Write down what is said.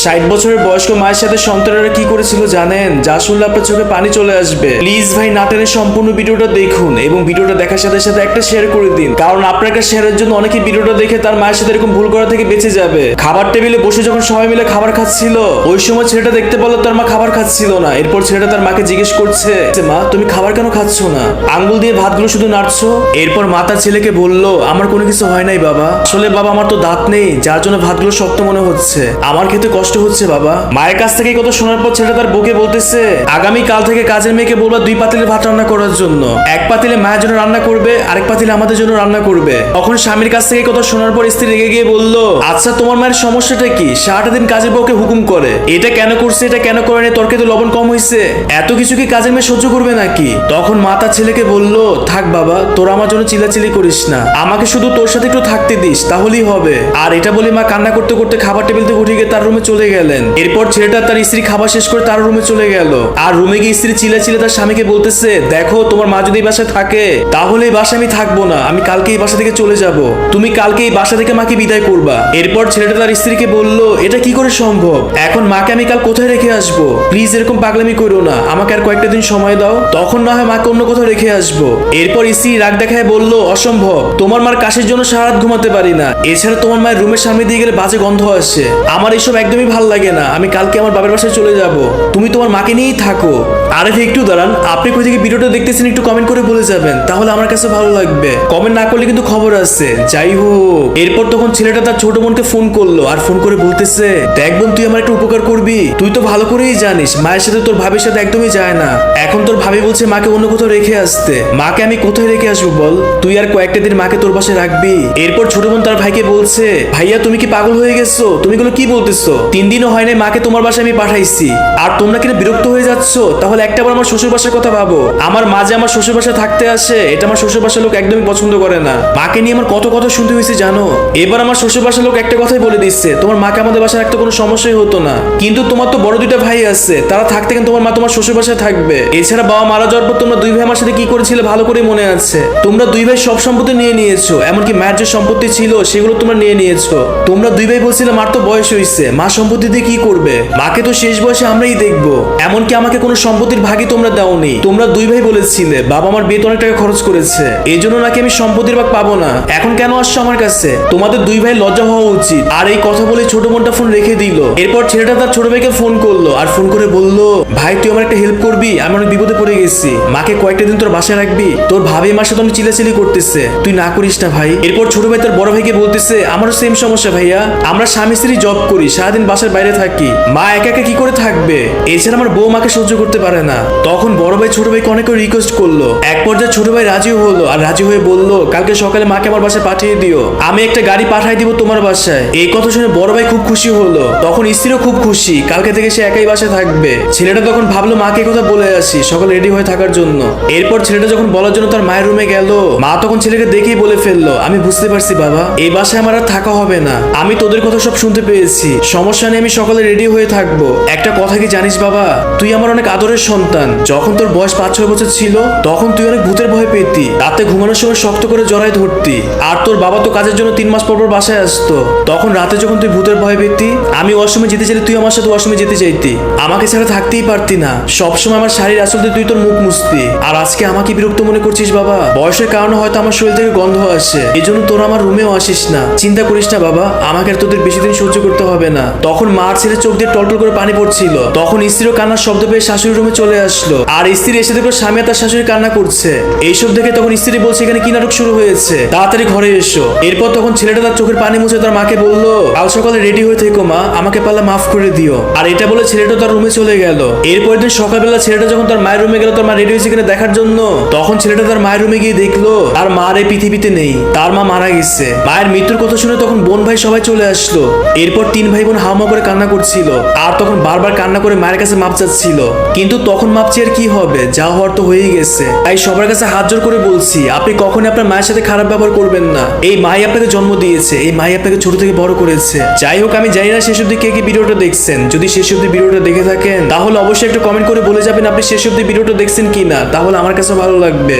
60 বছরের বয়স্ক মায়ের সাথে সন্তানেরা কি করেছিল জানেন? যা শুনলে আপনার চোখে পানি চলে আসবে। প্লিজ ভাই না টেনে সম্পূর্ণ ভিডিওটা দেখুন এবং ভিডিওটা দেখার সাথে সাথে একটা শেয়ার করে দিন, কারণ আপনার একটা শেয়ারের জন্য অনেকে ভিডিওটা দেখে তার মায়ের সাথে এরকম ভুল করা থেকে বেঁচে যাবে। খাবার টেবিলে বসে যখন সবাই মিলে খাবার খাচ্ছিল, ওই সময় ছেলেটা দেখতে পেল তার মা খাবার খাচ্ছিল না। এরপর ছেলেটা তার মাকে জিজ্ঞেস করছে, মা তুমি খাবার কেন খাচ্ছ না? আঙ্গুল দিয়ে ভাতগুলো শুধু নাড়ছো। এরপর মা তার ছেলেকে বলল, আমার কোনো কিছু হয় নাই বাবা, আসলে বাবা আমার তো দাঁত নেই, যার জন্য ভাতগুলো শক্ত মনে হচ্ছে, আমার খেতে কষ্ট হচ্ছে বাবা। মায়ের কাছ থেকে কথা শোনার পর ছেলেটা তার বউকে বলতেছে, আগামী কাল থেকে কাজের মেয়েকে বলবা 2 পাতিলে ভাত রান্না করার জন্য। 1 পাতিলে মায়ের জন্য রান্না করবে, আরেক পাতিলে আমাদের জন্য রান্না করবে। তখন স্বামীর কাছ থেকে কথা শোনার পর স্ত্রী রেগে গিয়ে বলল, আচ্ছা তোমার মায়ের সমস্যাটা কি? সারাটা দিন কাজের বউকে হুকুম করে, এটা কেন করছে এটা কেন করেনি, তরকারিতে লবণ কম হয়েছে, এত কিছু কি কাজের মেয়ে সহ্য করবে নাকি? তখন মা তার ছেলেকে বলল, থাক বাবা তোরা আমার জন্য চিল্লাচিল্লি করিস না, আমাকে শুধু তোর সাথে একটু থাকতে দিস তাহলেই হবে। আর এটা বলে মা কান্না করতে করতে খাবার টেবিল থেকে উঠে গিয়ে তার রুমে চলে গেলেন। এরপর ছেলেটা তার স্ত্রী খাবার শেষ করে তার রুমে চলে গেল। আর রুমে গিয়ে স্ত্রী চিল্লাচিল্লি তার স্বামীকে বলতেছে, দেখো তোমার মা যদি এই বাসায় থাকে তাহলে এই বাসায় আমি থাকবো না, আমি কালকে এই বাসা থেকে চলে যাব, তুমি কালকে এই বাসা থেকে মাকে বিদায় করবা। এরপর ছেলেটা তার স্ত্রীকে বলল, এটা কি করে সম্ভব? এখন মাকে আমি কাল কোথায় রেখে আসবো? প্লিজ এরকম পাগলামি করো না, আমাকে আর কয়েকটা দিন সময় দাও, তখন না হয় মাকে অন্য কোথাও রেখে আসবো। এরপর স্ত্রী রাগ দেখায় বলল, অসম্ভব, তোমার মার কাশির জন্য সারা রাত ঘুমাতে পারি না, এছাড়া তোমার মায়ের রুমের সামনে দিয়ে গেলে বাজে গন্ধ আসে, আমার এসব একদমই ভালো লাগে না, আমি কালকে আমার বাবার বাসায় চলে যাব, তুমি তোমার মাকে নিয়েই থাকো। আরে একটু দাঁড়ান, আপনি কোথা থেকে ভিডিওটা দেখতেছেন একটু কমেন্ট করে বলে যাবেন, তাহলে আমার কাছে ভালো লাগবে। কমেন্ট না করলে কিন্তু খবর আছে। যাই হোক, এরপর তখন ছেলেটা তার ছোট বোনকে ফোন করলো আর ফোন করে বলতেছে, দেখ বোন তুই আমার একটা উপকার করবি, তুই তো ভালো করেই জানিস মায়ের সাথে তোর ভাবির সাথে একদমই যায় না, এখন তোর ভাবি বলছে মাকে অন্য কোথাও রেখে আসতে, মাকে আমি কোথায় রেখে আসবো বল? তুই আর কয়েকটা দিন মাকে তোর বাসায় রাখবি। এরপর ছোট বোন তার ভাইকে বলছে, ভাইয়া তুমি কি পাগল হয়ে গেছো? তুমি এগুলো কি বলতেছো? 3 দিনও হয় না মাকে তোমার বাসায় আমি পাঠাইছি, আর তোমরা কিনা বিরক্ত হয়ে যাচ্ছ? তাহলে একটাবার আমার শ্বশুর বাসার কথা ভাবো, আমার মা যে আমার শ্বশুর বাসায় থাকতে আসে এটা আমার শ্বশুর বাসার লোক একদমই পছন্দ করে না, মাকে নিয়ে আমার কত কথা শুনতে হয়েছে জানো? এবার আমার শ্বশুর বাসার লোক একটা কথাই বলে দিচ্ছে, তোমার মাকে আমাদের বাসায় রাখতে কোনো সমস্যাই হতো না, কিন্তু তোমার তো বড় 2টা ভাই আছে, তারা থাকতে কেন তোমার মা তোমার শ্বশুর বাসায় থাকবে? এছাড়া বাবা মারা যাওয়ার পর তোমরা 2 ভাই আমার সাথে কি করেছিলে ভালো করে মনে আছে, তোমরা 2 ভাই সব সম্পত্তি নিয়ে নিয়েছো, এমনকি মায়ের যে সম্পত্তি ছিল সেগুলো তোমরা নিয়ে নিয়েছো। তোমরা 2 ভাই বলছিলে মার তো বয়স হয়েছে, মা সম্পত্তি দিয়ে কি করবে? মাকে তো শেষ বয়সে আমরাই দেখবো, এমনকি আমাকে কোনো সম্পত্তির ভাগই তোমরা দাওনি। তোমরা 2 ভাই বলেছিলে বাবা আমার বিয়েতে অনেক টাকা খরচ করেছে, এই জন্য নাকি আমি সম্পত্তির ভাগ পাবো না, এখন কেন আসছো আমার কাছে? তোমাদের 2 ভাই লজ্জা হওয়া উচিত। আর এই কথা বলে ছোট বোনটা ফোন রেখে দিল। এরপর ছেলেটা তার ছোট ভাইকে ফোন করলো আর ফোন করে বলল, ভাই তুই আমার একটা হেল্প করবি, আমি অনেক বিপদে পড়ে গেছি, মাকে কয়েকটা দিন তোর বাসায় রাখবি, তোর ভাবি মার সাথে অনেক চিল্লাচিল্লি করতেছে, তুই না করিস না ভাই। এরপর ছোট ভাই তার বড় ভাইকে বলতেছে, আমারও সেম সমস্যা ভাইয়া, আমরা স্বামী স্ত্রী জব করি, সারাদিন বাসার বাইরে থাকি, মা একা একা কি করে থাকবে, এছাড়া আমার বউ মাকে সহ্য করতে পারে না। তখন বড় ভাই ছোট ভাইকে অনেক রিকোয়েস্ট করলো, এক পর্যায়ে ছোট ভাই রাজি হলো আর রাজি হয়ে বলল, কালকে সকালে মাকে আমার বাসায় পাঠিয়ে দিও, আমি একটা গাড়ি পাঠিয়ে দিব তোমার বাসায়। এই কথা শুনে বড় ভাই খুব খুশি হলো, তখন স্ত্রীও খুব খুশি, কালকে থেকে সে একাই বাসায় থাকবে। ছেলেটা তখন ভাবলো মাকে কথা বলে আসি, সকালে রেডি হয়ে থাকার জন্য। এরপর ছেলেটা যখন বলার জন্য তার মায়ের রুমে গেল, মা তখন ছেলেকে দেখেই বলে ফেললো, আমি বুঝতে পারছি বাবা, এই বাসায় আমার আর থাকা হবে না, আমি তোদের কথা সব শুনতে পেয়েছি, সমস্যা নেই, আমি সকালে রেডি হয়ে থাকবো। একটা কথা কি জানিস বাবা, তুই আমার অনেক আদরের সন্তান, যখন তোর বয়স 5-6 বছর ছিল তখন তুই অনেক ভূতের ভয় পেতি, রাতে ঘুমানোর সময় শক্ত করে জড়ায় ধরতি, আর তোর বাবা তো কাজের জন্য 3 মাস পর পর বাসায় আসতো, তখন রাতে যখন তুই ভূতের ভয় পেতি, আমি ওয়াশরুমে যেতে চাইলে তুই আমার সাথে ওয়াশরুমে যেতে চাইতি, আমাকে ছাড়া থাকতেই পারতি না, সবসময় আমার শাড়ির আসল দিয়ে তুই তোর মুখ মুছতি, আর আজকে আমাকে বিরক্ত মনে করছিস বাবা? বয়সের কারণে হয়তো আমার শরীর থেকে গন্ধ আসে, এই জন্য তোরা আমার রুমেও আসিস না, চিন্তা করিস না বাবা, আমাকে আর তোদের বেশি দিন সহ্য করতে হবে না। তখন মার ছেলে চোখ দিয়ে টলটল করে পানি পড়ছিল, তখন স্ত্রীর কান্নার শব্দ পেয়ে শাশুড়ি রুমে চলে আসলো, আর স্ত্রী এসে দেখলো স্বামী তার শাশুড়ি কান্না করছে। এইসব দেখে তখন স্ত্রী বলছে, এখানে কি নাটক শুরু হয়েছে, তাড়াতাড়ি ঘরে এসো। এরপর তখন ছেলেটা তার চোখের পানি মুছে তার মাকে বলল, কাল সকালে রেডি হয়ে থেকো মা, আমাকে পারলে মাফ করে দিও। আর এটা বলে ছেলেটা তার রুমে চলে গেল। এরপর দিন সকালবেলা ছেলেটা যখন তার মায়ের রুমে গেল তার মা রেডি হয়েছে কিনা দেখার জন্য, তখন ছেলেটা তার মায়ের রুমে গিয়ে দেখলো তার মার এই পৃথিবীতে নেই, তার মা মারা গেছে। মায়ের মৃত্যুর কথা শুনে তখন বোন ভাই সবাই চলে আসলো। এরপর 3 ভাই বোন হাওয়া করে কান্না করছিল, আর তখন বারবার কান্না করে মায়ের কাছে মাপ চাচ্ছিল, কিন্তু তখন মাপ চেয়ে কি হবে, যা হওয়ার তো হয়েই গেছে। তাই সবার কাছে হাত জোর করে বলছি, আপনি কখনই আপনার মায়ের সাথে খারাপ ব্যবহার করবেন না, এই মাই আপনাকে জন্ম দিয়েছে, এই মাই আপনাকে ছোট থেকে বড় করেছে। যাই হোক, আমি জানি না শেষ অবধি কে কে ভিডিওটা দেখছেন, যদি শেষ অবধি ভিডিওটা দেখে থাকেন তাহলে অবশ্যই একটা কমেন্ট করে বলে যাবেন আপনি শেষ অবধি ভিডিওটা দেখছেন কিনা, তাহলে আমার কাছে ভালো লাগবে।